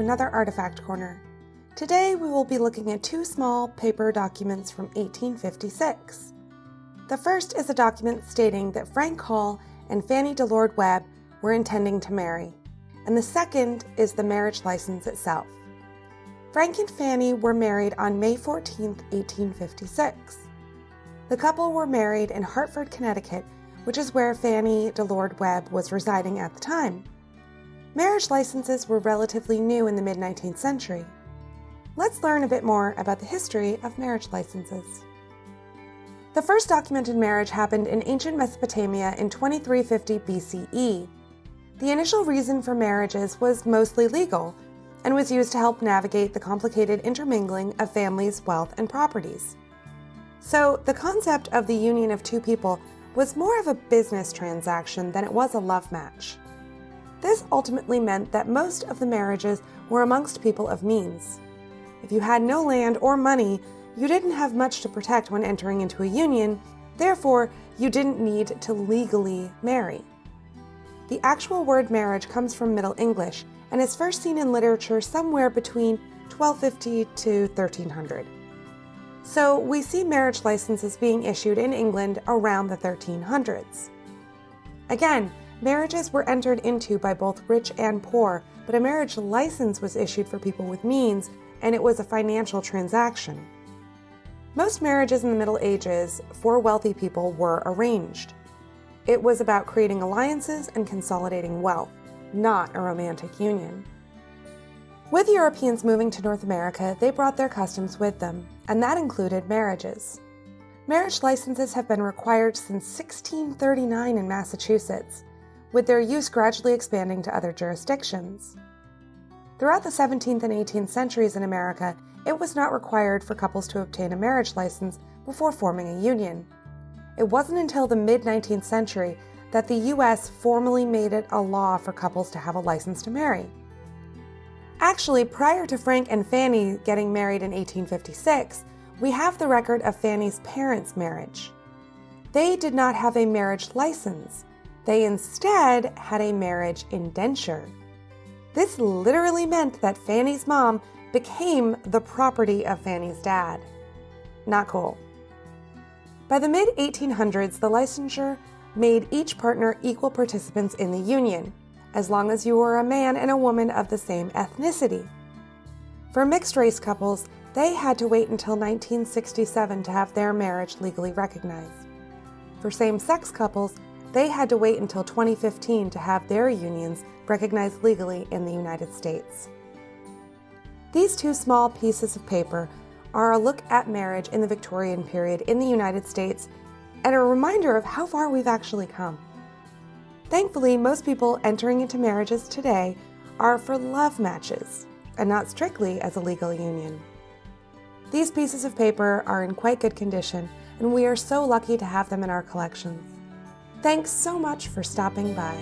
another Artifact Corner. Today we will be looking at two small paper documents from 1856. The first is a document stating that Frank Hall and Fanny DeLord Webb were intending to marry, and the second is the marriage license itself. Frank and Fanny were married on May 14, 1856. The couple were married in Hartford, Connecticut, which is where Fanny DeLord Webb was residing at the time. Marriage licenses were relatively new in the mid-19th century. Let's learn a bit more about the history of marriage licenses. The first documented marriage happened in ancient Mesopotamia in 2350 BCE. The initial reason for marriages was mostly legal and was used to help navigate the complicated intermingling of families, wealth, and properties. So the concept of the union of two people was more of a business transaction than it was a love match. This ultimately meant that most of the marriages were amongst people of means. If you had no land or money, you didn't have much to protect when entering into a union, therefore you didn't need to legally marry. The actual word marriage comes from Middle English and is first seen in literature somewhere between 1250 to 1300. So we see marriage licenses being issued in England around the 1300s. Again, marriages were entered into by both rich and poor, but a marriage license was issued for people with means, and it was a financial transaction. Most marriages in the Middle Ages for wealthy people were arranged. It was about creating alliances and consolidating wealth, not a romantic union. With Europeans moving to North America, they brought their customs with them, and that included marriages. Marriage licenses have been required since 1639 in Massachusetts, with their use gradually expanding to other jurisdictions. Throughout the 17th and 18th centuries in America, it was not required for couples to obtain a marriage license before forming a union. It wasn't until the mid-19th century that the U.S. formally made it a law for couples to have a license to marry. Actually, prior to Frank and Fanny getting married in 1856, we have the record of Fanny's parents' marriage. They did not have a marriage license. They instead had a marriage indenture. This literally meant that Fanny's mom became the property of Fanny's dad. Not cool. By the mid-1800s, the licensure made each partner equal participants in the union, as long as you were a man and a woman of the same ethnicity. For mixed-race couples, they had to wait until 1967 to have their marriage legally recognized. For same-sex couples, they had to wait until 2015 to have their unions recognized legally in the United States. These two small pieces of paper are a look at marriage in the Victorian period in the United States and a reminder of how far we've actually come. Thankfully, most people entering into marriages today are for love matches and not strictly as a legal union. These pieces of paper are in quite good condition, and we are so lucky to have them in our collections. Thanks so much for stopping by.